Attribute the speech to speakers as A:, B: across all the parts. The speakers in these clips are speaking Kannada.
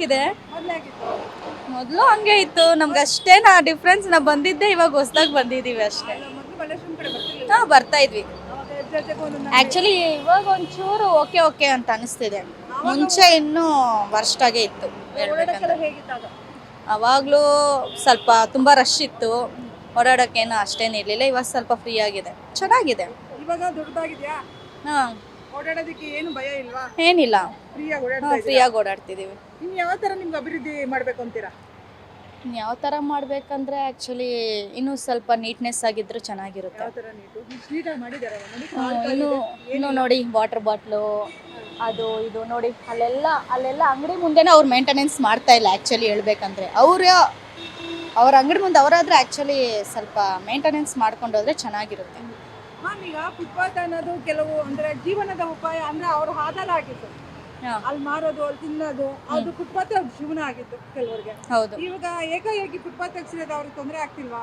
A: ಇದೆ.
B: ಮೊದ್ಲಾಗಿತ್ತು
A: ಮೊದಲು ಹಂಗೆ ಇತ್ತು, ನಮ್ಗೆ ಅಷ್ಟೇನಾ ಡಿಫ್ರೆನ್ಸ್. ನಾವು ಬಂದಿದ್ದೆ ಇವಾಗ ಹೊಸದಾಗಿ ಬಂದಿದ್ದೀವಿ ಅಷ್ಟೇ.
B: ಮೊದ್ಲು ಮಲ್ಲೇಶ್ವರಂ ಕಡೆ ಬರ್ತಿರ್ಲಿಲ್ಲ.
A: ನಾವು ಬರ್ತಾ ಇದ್ವಿ.
B: ಅವಾಗ ಹೆಜ್ಜೆಗೂ ಒಂದೊಂದು
A: ಆ್ಯಕ್ಚುಲಿ ಇವಾಗ ಒಂಚೂರು ಓಕೆ ಓಕೆ ಅಂತ ಅನಿಸ್ತಿದೆ. ಮುಂಚೆ ಇನ್ನೂ ವರ್ಸ್ಟಾಗೇ ಇತ್ತು
B: ಓಡಾಡಕ್ಕೆಲ್ಲ
A: ಹೇಳ್ಬೇಕಂದ್ರೆ.
B: ಹೇಗಿತ್ತು ಆಗ?
A: ಅವಾಗಲೂ ಸ್ವಲ್ಪ ತುಂಬ ರಶ್ ಇತ್ತು, ಓಡಾಡೋಕ್ಕೇನು ಅಷ್ಟೇನು ಇರಲಿಲ್ಲ. ಇವಾಗ ಸ್ವಲ್ಪ ಫ್ರೀ ಆಗಿದೆ, ಚೆನ್ನಾಗಿದೆ.
B: ಇವಾಗ ದೊಡ್ಡದಾಗಿದ್ಯಾ?
A: ಹಾಂ,
B: ಓಡಾಡೋದಕ್ಕೆ ಏನು ಭಯ ಇಲ್ವಾ?
A: ಏನಿಲ್ಲ,
B: ಫ್ರೀಯಾಗಿ ಓಡಾಡ್ತಾ
A: ಹಾಂ,
B: ಇದ್ದೀರಾ?
A: ಫ್ರೀಯಾಗಿ ಓಡಾಡ್ತಿದ್ದೀವಿ.
B: ಇನ್ನು ಯಾವ ಥರ ನಿಮ್ಗೆ ಅಭಿವೃದ್ಧಿ ಮಾಡ್ಬೇಕು ಅಂತೀರಾ?
A: ಯಾವ ಥರ ಮಾಡಬೇಕಂದ್ರೆ ಆ್ಯಕ್ಚುಲಿ ಇನ್ನೂ ಸ್ವಲ್ಪ ನೀಟ್ನೆಸ್ ಆಗಿದ್ರೂ ಚೆನ್ನಾಗಿರುತ್ತೆ.
B: ಯಾವ ಥರ ನೀಟಾಗಿ ಮಾಡಿದ್ದಾರೆ
A: ಇನ್ನು ನೋಡಿ ವಾಟರ್ ಬಾಟ್ಲು ಅದು ಇದು ನೋಡಿ ಅಲ್ಲೆಲ್ಲ ಅಂಗಡಿ ಮುಂದೆನೇ ಅವ್ರು ಮೇಂಟೆನೆನ್ಸ್ ಮಾಡ್ತಾ ಇಲ್ಲ. ಆ್ಯಕ್ಚುಲಿ ಹೇಳ್ಬೇಕಂದ್ರೆ ಅವ್ರ ಅಂಗಡಿ ಮುಂದೆ ಅವರಾದ್ರೆ ಆ್ಯಕ್ಚುಲಿ ಸ್ವಲ್ಪ ಮೇಂಟೆನೆನ್ಸ್ ಮಾಡ್ಕೊಂಡು ಹೋದ್ರೆ ಚೆನ್ನಾಗಿರುತ್ತೆ.
B: ಮ್ಯಾಮ್, ಈಗ ಫುಟ್ಪಾತ್ ಅನ್ನೋದು ಕೆಲವು ಅಂದ್ರೆ ಜೀವನದ ಉಪಾಯ ಅಂದ್ರೆ ಅವ್ರ ಆಧಾರ ಆಗಿತ್ತು.
A: ಹಾಂ,
B: ಅಲ್ಲಿ ಮಾರೋದು, ಅಲ್ಲಿ ತಿನ್ನೋದು, ಅದು ಫುಟ್ಪಾತ್ ಅವ್ರ ಜೀವನ ಆಗಿತ್ತು ಕೆಲವರಿಗೆ.
A: ಹೌದು.
B: ಇವಾಗ ಏಕಾಏಕಿ ಫುಟ್ಪಾತ್ ತೆಗ್ಸಿರೋದು ಅವ್ರಿಗೆ ತೊಂದರೆ ಆಗ್ತಿಲ್ವಾ?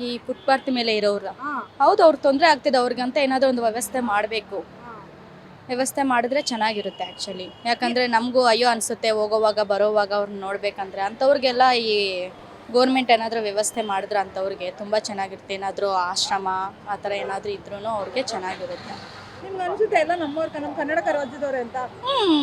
A: ಈ ಫುಟ್ಪಾತ್ ಮೇಲೆ ಇರೋರ
B: ಹಾ,
A: ಹೌದು, ಅವ್ರಿಗೆ ತೊಂದರೆ ಆಗ್ತಿದೆ. ಅವ್ರಿಗಂತ ಏನಾದರೂ ಒಂದು ವ್ಯವಸ್ಥೆ ಮಾಡಬೇಕು.
B: ಹಾ.
A: ವ್ಯವಸ್ಥೆ ಮಾಡಿದ್ರೆ ಚೆನ್ನಾಗಿರುತ್ತೆ ಆ್ಯಕ್ಚುಲಿ. ಯಾಕಂದರೆ ನಮಗೂ ಅಯ್ಯೋ ಅನಿಸುತ್ತೆ ಹೋಗೋವಾಗ ಬರೋವಾಗ ಅವ್ರನ್ನ ನೋಡಬೇಕಂದ್ರೆ. ಅಂಥವ್ರಿಗೆಲ್ಲ ಈ ಗೋರ್ಮೆಂಟ್ ಏನಾದರೂ ವ್ಯವಸ್ಥೆ ಮಾಡಿದ್ರೆ ಅಂಥವ್ರಿಗೆ ತುಂಬ ಚೆನ್ನಾಗಿರುತ್ತೆ. ಏನಾದರೂ ಆಶ್ರಮ ಆ ಥರ ಏನಾದರೂ ಇದ್ರೂ ಅವ್ರಿಗೆ ಚೆನ್ನಾಗಿರುತ್ತೆ.
B: ನಿಮ್ಗೆ ಅನ್ಸುತ್ತೆ ಎಲ್ಲ ನಮ್ಮವ್ರ ನಮ್ಮ ಕನ್ನಡ ರಾಜ್ಯದವ್ರೆ ಅಂತ?
A: ಹ್ಞೂ,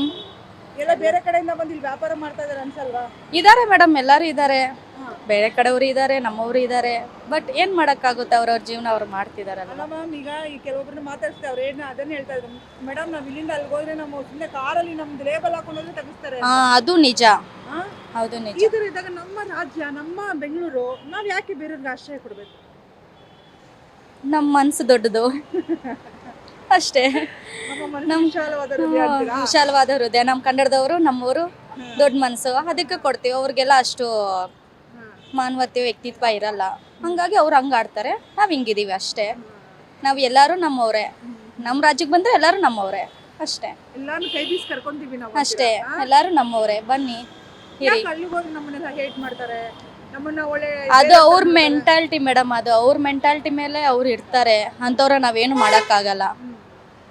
B: ಎಲ್ಲ ಬೇರೆ ಕಡೆಯಿಂದ ಬಂದು ಇಲ್ಲಿ ವ್ಯಾಪಾರ ಮಾಡ್ತಾ ಇದಾರೆ ಅನ್ಸಲ್ವಾ?
A: ಇದ್ದಾರೆ ಮೇಡಮ್, ಎಲ್ಲರೂ ಇದ್ದಾರೆ.
B: ಹಾ.
A: ಬೇರೆ ಕಡೆಯವರು ಇದ್ದಾರೆ, ನಮ್ಮವರು ಇದ್ದಾರೆ. ಬಟ್ ಏನು ಮಾಡೋಕ್ಕಾಗುತ್ತೆ, ಅವ್ರವ್ರ ಜೀವನ ಅವ್ರು ಮಾಡ್ತಿದಾರಲ್ಲ.
B: ಅಲ್ಲ ಮ್ಯಾಮ್, ಈಗ ಈ ಕೆಲವೊಬ್ಬರನ್ನ ಮಾತಾಡ್ಸ್ತಾರೆ, ಅವ್ರು ಏನು ಅದನ್ನೇ ಹೇಳ್ತಾ ಇದ್ರು. ಮೇಡಮ್, ನಾವು ಇಲ್ಲಿಂದ ಅಲ್ಲಿಗೆ ಹೋದ್ರೆ ನಮ್ಮ ಸುಮ್ಮನೆ ಕಾರಲ್ಲಿ ನಮ್ದು ಲೇಬಲ್ ಹಾಕೊಂಡೋದ್ರೆ ತೆಗಿಸ್ತಾರೆ.
A: ಹಾಂ, ಅದು ನಿಜ.
B: ಹಾ?
A: ಹೌದು, ನಿಜ.
B: ಈ ಥರ ಇದ್ದಾಗ ನಮ್ಮ ರಾಜ್ಯ, ನಮ್ಮ ಬೆಂಗಳೂರು, ನಾವು ಯಾಕೆ ಬೇರೆಯವ್ರಿಗೆ ಆಶ್ರಯ ಕೊಡಬೇಕು?
A: ನಮ್ಮ ಮನಸ್ಸು ದೊಡ್ಡದು ಅಷ್ಟೇ.
B: ನಮ್ಮ ವಿಶಾಲವಾದ ಹೃದಯ ಅಂತೀರಾ?
A: ವಿಶಾಲವಾದ ಹೃದಯ. ನಮ್ಮ ಕನ್ನಡದವರು, ನಮ್ಮವರು ದೊಡ್ಡ ಮನಸ್ಸು, ಅದಕ್ಕೆ ಕೊಡ್ತೀವಿ. ಅವ್ರಿಗೆಲ್ಲ ಅಷ್ಟು ಮಾನವತೆ ವ್ಯಕ್ತಿತ್ವ ಇರಲ್ಲ. ಹಂಗಾಗಿ ಅವ್ರು ಹಂಗೆ ಆಡ್ತಾರೆ, ನಾವು ಹಿಂಗಿದ್ದೀವಿ ಅಷ್ಟೇ. ನಾವು ಎಲ್ಲರೂ ನಮ್ಮವರೇ. ನಮ್ಮ ರಾಜ್ಯಕ್ಕೆ ಬಂದರೆ ಎಲ್ಲರೂ ನಮ್ಮವರೇ ಅಷ್ಟೇ.
B: ಎಲ್ಲಾನು ಕೈ ಬೀಸಿ ಕರ್ಕೊಂತೀವಿ ನಾವು
A: ಅಷ್ಟೇ, ಎಲ್ಲರೂ ನಮ್ಮವರೇ. ಬನ್ನಿ ಇರಿ.
B: ಯಾಕೆ ಅಲ್ಲಿಗೆ ಹೋಗಿ ನಮ್ಮನ್ನೆಲ್ಲ ಹೇಟ್ ಮಾಡ್ತಾರೆ? ನಮ್ಮನ್ನ ಒಳ್ಳೆ
A: ಅದು ಅವ್ರ ಮೆಂಟಾಲಿಟಿ ಮೇಡಮ್, ಅದು ಅವ್ರ ಮೆಂಟಾಲಿಟಿ ಮೇಲೆ ಅವ್ರು ಇರ್ತಾರೆ. ಅಂಥವ್ರ ನಾವೇನು ಮಾಡೋಕ್ಕಾಗಲ್ಲ.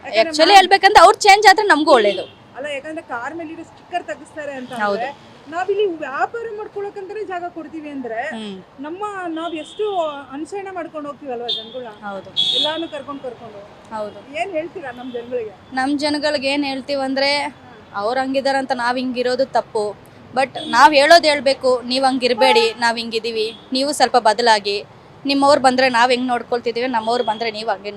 A: ಆ್ಯಕ್ಚುಲಿ ಹೇಳ್ಬೇಕಂದ್ರೆ ಅವ್ರು ಚೇಂಜ್ ಆದರೆ ನಮಗೂ ಒಳ್ಳೇದು.
B: ಅಲ್ಲ, ಯಾಕಂದ್ರೆ ಕಾರ್ ಮೇಲೆ ಇರೋ ಸ್ಟಿಕ್ಕರ್ ತೆಗಿಸ್ತಾರೆ ಅಂತ
A: ಹೌದು.
B: ಅಂದ್ರೆ ನಾವಿಲ್ಲಿ ವ್ಯಾಪಾರ ಮಾಡ್ಕೊಳಕಂತಾನೆ ಜಾಗ ಕೊಡ್ತೀವಿ ಅಂದ್ರೆ ನಾವ್ ಎಷ್ಟು ಅನುಸರಣೆ ಮಾಡ್ಕೊಂಡು ಹೋಗ್ತೀವಲ್ವಾ ಜನಗಳನ್ನ?
A: ಹೌದು,
B: ಎಲ್ಲಾನು ಕರ್ಕೊಂಡು
A: ಹೌದು.
B: ಏನ್ ಹೇಳ್ತೀರಾ ನಮ್ಮ ಜನಗಳಿಗೆ?
A: ನಮ್ಮ ಜನಗಳಿಗೆ ಏನು ಹೇಳ್ತೀವಂದ್ರೆ, ಅವ್ರು ಹಂಗಿದಾರಂತ ನಾವು ಹಿಂಗಿರೋದು ತಪ್ಪು. ಬಟ್ ನಾವು ಹೇಳೋದು ಹೇಳಬೇಕು, ನೀವು ಹಂಗಿರಬೇಡಿ, ನಾವು ಹಿಂಗಿದ್ದೀವಿ, ನೀವು ಸ್ವಲ್ಪ ಬದಲಾಗಿ. ನಿಮ್ಮವ್ರು ಬಂದರೆ ನಾವು ಹೆಂಗೆ ನೋಡ್ಕೊಳ್ತಿದ್ದೀವಿ, ನಮ್ಮವ್ರು ಬಂದರೆ ನೀವು ಹಂಗೆ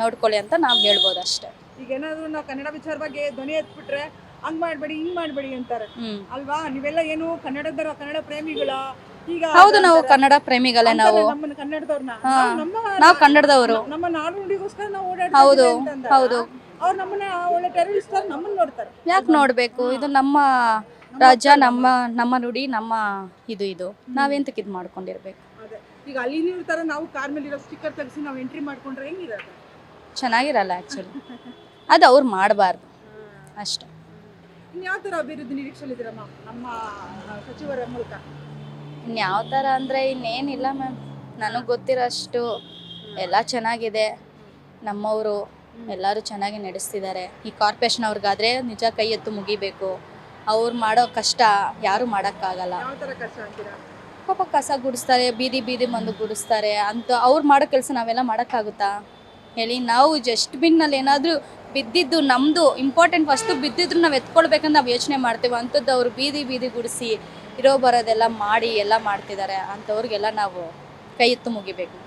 A: ನೋಡ್ಕೊಳ್ಳಿ ಅಂತ ನಾವು ಹೇಳ್ಬೋದು ಅಷ್ಟೇ.
B: ಈಗ ಏನಾದ್ರು ನಾವು ಕನ್ನಡ ವಿಚಾರ ಬಗ್ಗೆ ಧ್ವನಿ ಎತ್ಬಿಟ್ರೆ ಹಂಗ್ ಮಾಡ್ಬೇಡಿ, ಹಿಂಗ್ ಮಾಡ್ಬೇಡಿ ಅಂತಾರೆ ಅಲ್ವಾ? ನೀವೆಲ್ಲ ಏನು ಕನ್ನಡ ಪ್ರೇಮಿಗಳ? ಈಗ
A: ಹೌದು, ನಾವು ಕನ್ನಡ ಪ್ರೇಮಿಗಳೇ. ನಾವು
B: ನಮ್ಮ ಕನ್ನಡದವ್ರನ್ನ
A: ನಾವು ಕನ್ನಡದವರು.
B: ನಮ್ಮ ನಾಡು ನುಡಿಗೋಸ್ಕರ ನಾವು
A: ಹೌದು,
B: ಓಡಾಡ್ತೀವಿ.
A: ಹೌದು.
B: ಅವ್ರು ನಮ್ಮನ್ನ ಒಳ್ಳೆ ಟೆರರಿಸ್ಟ್ ನಮ್ಮನ್ನ ನೋಡ್ತಾರೆ.
A: ಯಾಕೆ ನೋಡಬೇಕು? ಇದು ನಮ್ಮ ರಾಜ್ಯ, ನಮ್ಮ ನುಡಿ, ನಮ್ಮ ಇದು ನಾವೆಂತಕ್ಕೆ ಇದು ಮಾಡ್ಕೊಂಡಿರ್ಬೇಕು?
B: ಅದೇ, ಈಗ ಅಲ್ಲಿ ಇರ್ತಾರ, ನಾವು ಕಾರ್ ಮೇಲೆ ಇರೋ ಸ್ಟಿಕ್ಕರ್ ತೆಗಿಸಿ ನಾವು ಎಂಟ್ರಿ ಮಾಡ್ಕೊಂಡ್ರೆ ಹೆಂಗಿರತ್ತೆ?
A: ಚೆನ್ನಾಗಿರಲ್ಲ ಆ್ಯಕ್ಚುಲಿ. ಅದು ಅವ್ರು ಮಾಡಬಾರ್ದು ಅಷ್ಟೇ.
B: ಇನ್ಯಾವ ಥರ ಅಭಿವೃದ್ಧಿ ನಿರೀಕ್ಷೆಲಿದ್ದೀರಮ್ಮ ನಮ್ಮ ಸಚಿವರ ಮೂಲಕ?
A: ಇನ್ಯಾವ ಥರ ಅಂದರೆ ಇನ್ನೇನಿಲ್ಲ ಮ್ಯಾಮ್, ನನಗೆ ಗೊತ್ತಿರೋಷ್ಟು ಎಲ್ಲ ಚೆನ್ನಾಗಿದೆ. ನಮ್ಮವರು ಎಲ್ಲರೂ ಚೆನ್ನಾಗಿ ನಡೆಸ್ತಿದ್ದಾರೆ. ಈ ಕಾರ್ಪೊರೇಷನ್ ಅವ್ರಿಗಾದರೆ ನಿಜ ಕೈ ಎತ್ತು ಮುಗಿಬೇಕು. ಅವ್ರು ಮಾಡೋ ಕಷ್ಟ ಯಾರೂ ಮಾಡೋಕ್ಕಾಗಲ್ಲ.
B: ಯಾವ ಥರ ಕಷ್ಟ ಅಂತೀರಾ?
A: ಪಾಪ ಕಸ ಗುಡಿಸ್ತಾರೆ, ಬೀದಿ ಮಂದು ಗುಡಿಸ್ತಾರೆ ಅಂತ. ಅವ್ರು ಮಾಡೋ ಕೆಲಸ ನಾವೆಲ್ಲ ಮಾಡೋಕ್ಕಾಗುತ್ತಾ ಹೇಳಿ? ನಾವು ಜಸ್ಟ್ ಬಿನ್ನಲ್ಲಿ ಏನಾದರೂ ಬಿದ್ದಿದ್ದು, ನಮ್ಮದು ಇಂಪಾರ್ಟೆಂಟ್ ವಸ್ತು ಬಿದ್ದಿದ್ರು ನಾವು ಎತ್ಕೊಳ್ಬೇಕಂತ ನಾವು ಯೋಚನೆ ಮಾಡ್ತೀವಿ. ಅಂಥದ್ದು ಅವ್ರು ಬೀದಿ ಗುಡಿಸಿ ಇರೋ ಬರೋದೆಲ್ಲ ಮಾಡಿ ಎಲ್ಲ ಮಾಡ್ತಿದ್ದಾರೆ. ಅಂಥವ್ರಿಗೆಲ್ಲ ನಾವು ಕೈ ಎತ್ತು ಮುಗಿಬೇಕು.